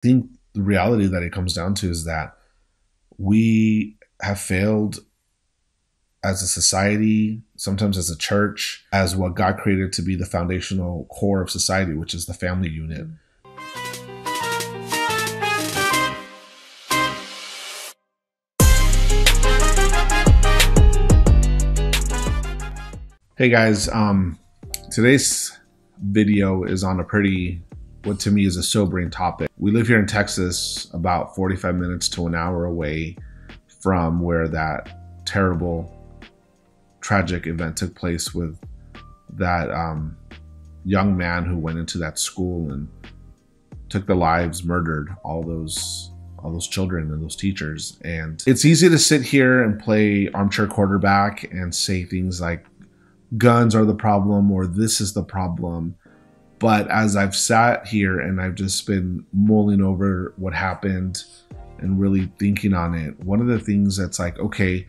think the reality that it comes down to is that we have failed as a society, sometimes as a church, as what God created to be the foundational core of society, which is the family unit. Hey guys, today's video is on a pretty, what to me is a sobering topic. We live here in Texas, about 45 minutes to an hour away from where that terrible, tragic event took place with that young man who went into that school and took the lives, murdered all those children and those teachers. And it's easy to sit here and play armchair quarterback and say things like guns are the problem or this is the problem. But as I've sat here and I've just been mulling over what happened and really thinking on it, one of the things that's like, okay,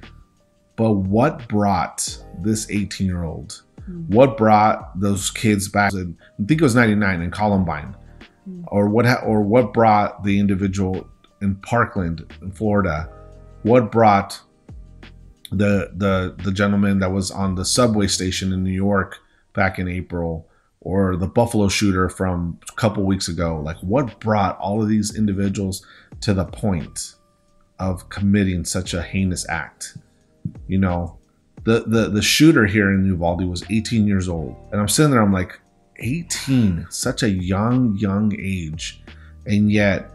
but what brought this 18-year-old? What brought those kids back? I think it was 99 in Columbine. Or what brought the individual in Parkland in Florida? What brought the gentleman that was on the subway station in New York back in April, or the Buffalo shooter from a couple weeks ago? Like, what brought all of these individuals to the point of committing such a heinous act? You know, the shooter here in Uvalde was 18 years old, and I'm sitting there, I'm like, 18, such a young age, and yet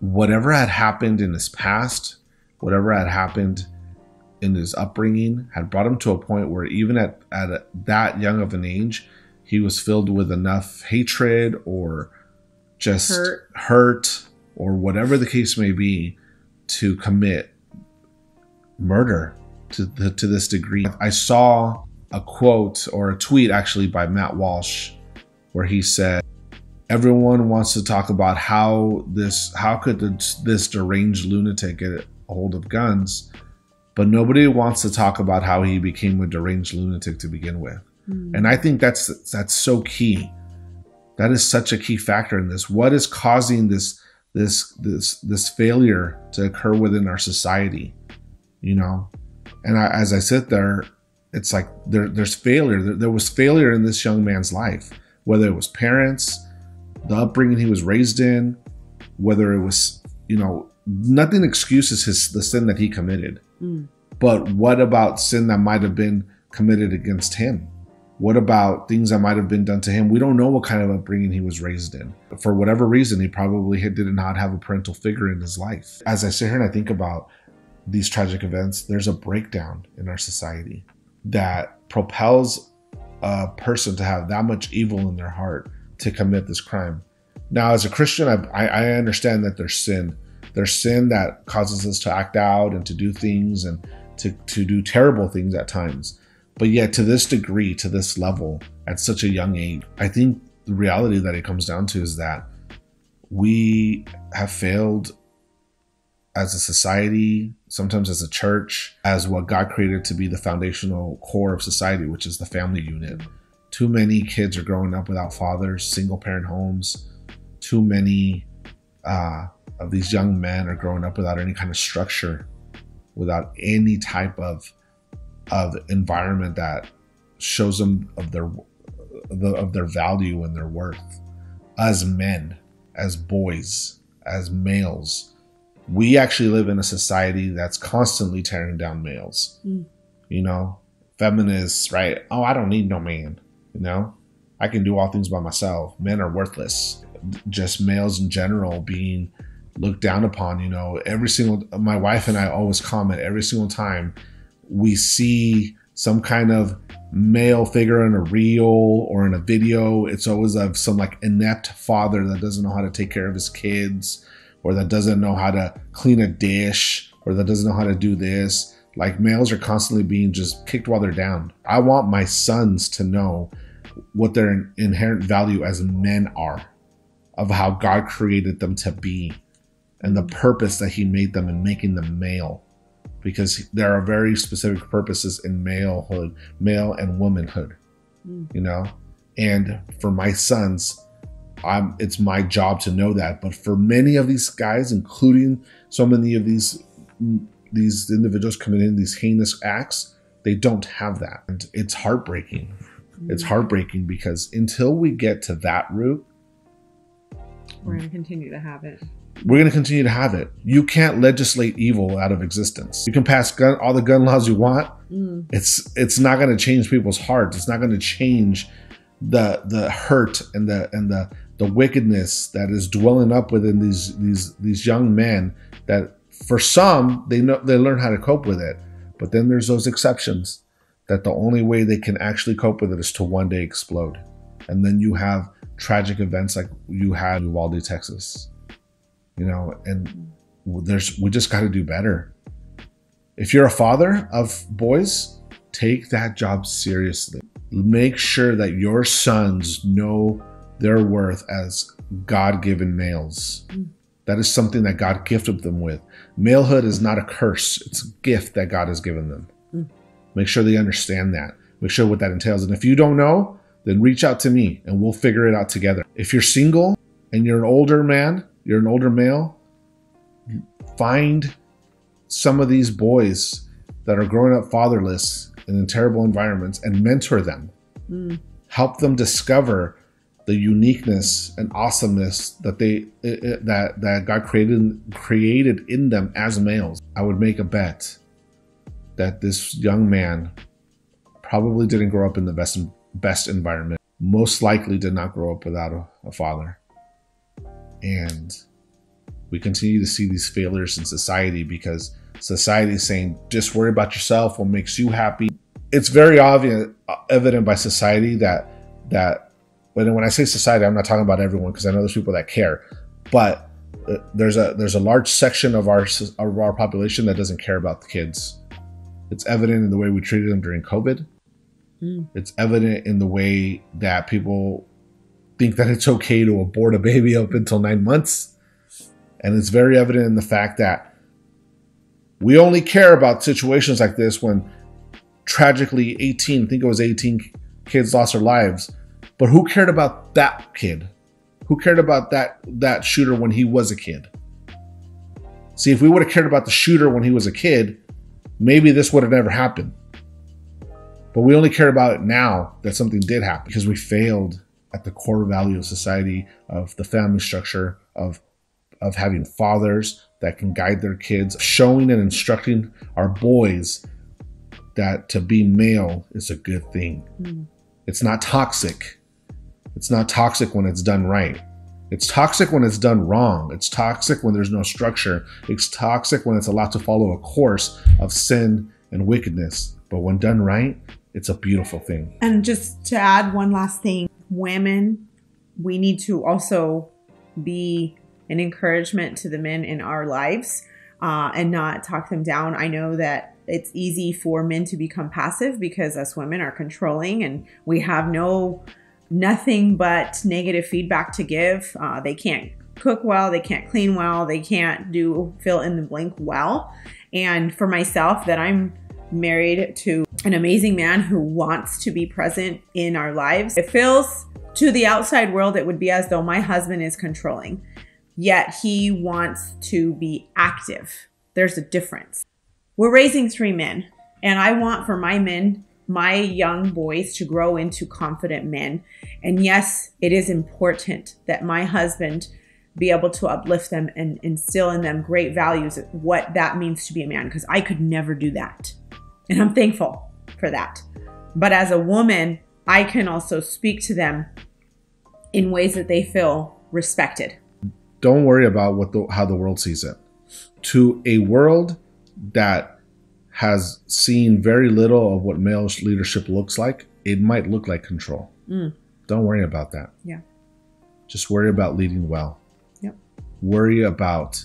whatever had happened in his past, whatever had happened in his upbringing, had brought him to a point where even at that young of an age, he was filled with enough hatred or just hurt or whatever the case may be to commit murder to this degree. I saw a quote or a tweet actually by Matt Walsh where he said, everyone wants to talk about how could this deranged lunatic get a hold of guns, but nobody wants to talk about how he became a deranged lunatic to begin with. And I think that's so key. That is such a key factor in this. What is causing this failure to occur within our society? You know, and as I sit there, it's like there's failure. There was failure in this young man's life, whether it was parents, the upbringing he was raised in, whether it was, you know, nothing excuses the sin that he committed. But what about sin that might have been committed against him? What about things that might have been done to him? We don't know what kind of upbringing he was raised in. For whatever reason, he probably did not have a parental figure in his life. As I sit here and I think about these tragic events, there's a breakdown in our society that propels a person to have that much evil in their heart to commit this crime. Now, as a Christian, I understand that there's sin. There's sin that causes us to act out and to do things and to do terrible things at times. But yet to this degree, to this level, at such a young age, I think the reality that it comes down to is that we have failed as a society, sometimes as a church, as what God created to be the foundational core of society, which is the family unit. Too many kids are growing up without fathers, single parent homes. Too many of these young men are growing up without any kind of structure, without any type of environment that shows them of their value and their worth. As men, as boys, as males, we actually live in a society that's constantly tearing down males. You know, feminists, right? Oh, I don't need no man. You know, I can do all things by myself. Men are worthless. Just males in general being looked down upon. You know, my wife and I always comment every single time we see some kind of male figure in a reel or in a video. It's always of some like inept father that doesn't know how to take care of his kids, or that doesn't know how to clean a dish, or that doesn't know how to do this. Like, males are constantly being just kicked while they're down. I want my sons to know what their inherent value as men are, of how God created them to be, and the purpose that he made them in making them male. Because there are very specific purposes in malehood, male and womanhood, you know? And for my sons, it's my job to know that. But for many of these guys, including so many of these individuals committing these heinous acts, they don't have that. And it's heartbreaking. It's heartbreaking because until we get to that root, we're going to continue to have it. We're going to continue to have it. You can't legislate evil out of existence. You can pass all the gun laws you want. It's not going to change people's hearts. It's not going to change the hurt and the wickedness that is dwelling up within these young men. That for some they learn how to cope with it, but then there's those exceptions that the only way they can actually cope with it is to one day explode, and then you have tragic events like you had in Uvalde, Texas. And we just got to do better. If you're a father of boys, take that job seriously. Make sure that your sons know their worth as God-given males. That is something that God gifted them with. Malehood is not a curse. It's a gift that God has given them. Make sure they understand that. Make sure what that entails. And if you don't know, then reach out to me and we'll figure it out together. If you're single and you're an older man, you're an older male, find some of these boys that are growing up fatherless and in terrible environments and mentor them. Help them discover the uniqueness and awesomeness that that God created in them as males. I would make a bet that this young man probably didn't grow up in the best environment. Most likely did not grow up without a father. And we continue to see these failures in society because society is saying, just worry about yourself, what makes you happy. It's very evident by society that when I say society, I'm not talking about everyone because I know there's people that care, but there's a large section of our population that doesn't care about the kids. It's evident in the way we treated them during COVID. It's evident in the way that people think that it's okay to abort a baby up until 9 months. And it's very evident in the fact that we only care about situations like this when tragically 18 kids lost their lives. But who cared about that kid? Who cared about that shooter when he was a kid? See, if we would have cared about the shooter when he was a kid, maybe this would have never happened. But we only care about it now that something did happen because we failed at the core value of society, of the family structure, of having fathers that can guide their kids, showing and instructing our boys that to be male is a good thing. It's not toxic. It's not toxic when it's done right. It's toxic when it's done wrong. It's toxic when there's no structure. It's toxic when it's allowed to follow a course of sin and wickedness. But when done right, it's a beautiful thing. And just to add one last thing, women, we need to also be an encouragement to the men in our lives and not talk them down. I know that it's easy for men to become passive because us women are controlling and we have nothing but negative feedback to give. They can't cook well, they can't clean well, they can't do fill in the blank well. And for myself, that I'm married to an amazing man who wants to be present in our lives, it feels to the outside world, it would be as though my husband is controlling, yet he wants to be active. There's a difference. We're raising 3 men, and I want for my men, my young boys, to grow into confident men. And yes, it is important that my husband be able to uplift them and instill in them great values, what that means to be a man, because I could never do that. And I'm thankful for that. But as a woman, I can also speak to them in ways that they feel respected. Don't worry about how the world sees it. To a world that has seen very little of what male leadership looks like, it might look like control. Don't worry about that. Yeah. Just worry about leading well. Yep. Worry about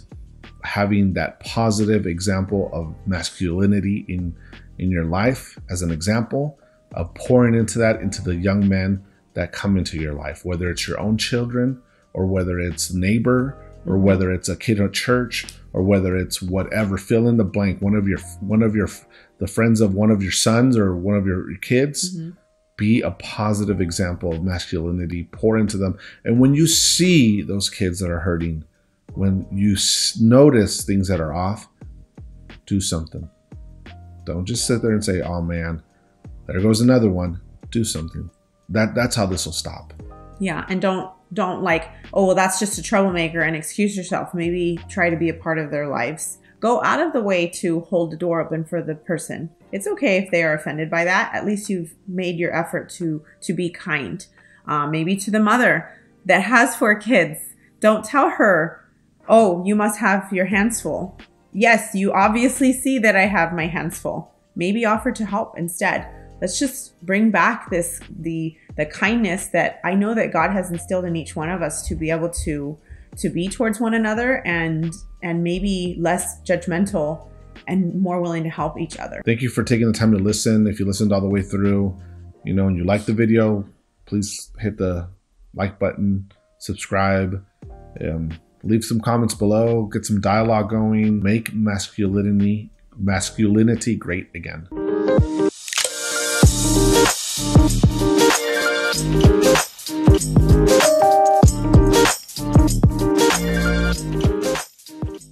having that positive example of masculinity in your life as an example of pouring into the young men that come into your life, whether it's your own children or whether it's a neighbor or whether it's a kid at church or whether it's whatever, fill in the blank, the friends of one of your sons or one of your kids. Be a positive example of masculinity. Pour into them. And when you see those kids that are hurting, when you notice things that are off, do something. Don't just sit there and say, oh man, there goes another one. Do something. That's how this will stop. Yeah. And don't like, oh, well, that's just a troublemaker, and excuse yourself. Maybe try to be a part of their lives. Go out of the way to hold the door open for the person. It's okay if they are offended by that. At least you've made your effort to be kind. Maybe to the mother that has 4 kids. Don't tell her, oh, you must have your hands full. Yes, you obviously see that I have my hands full. Maybe offer to help instead. Let's just bring back the kindness that I know that God has instilled in each one of us to be able to be towards one another, and maybe less judgmental and more willing to help each other. Thank you for taking the time to listen. If you listened all the way through, and you like the video, please hit the like button, subscribe, leave some comments below, get some dialogue going, make masculinity great again.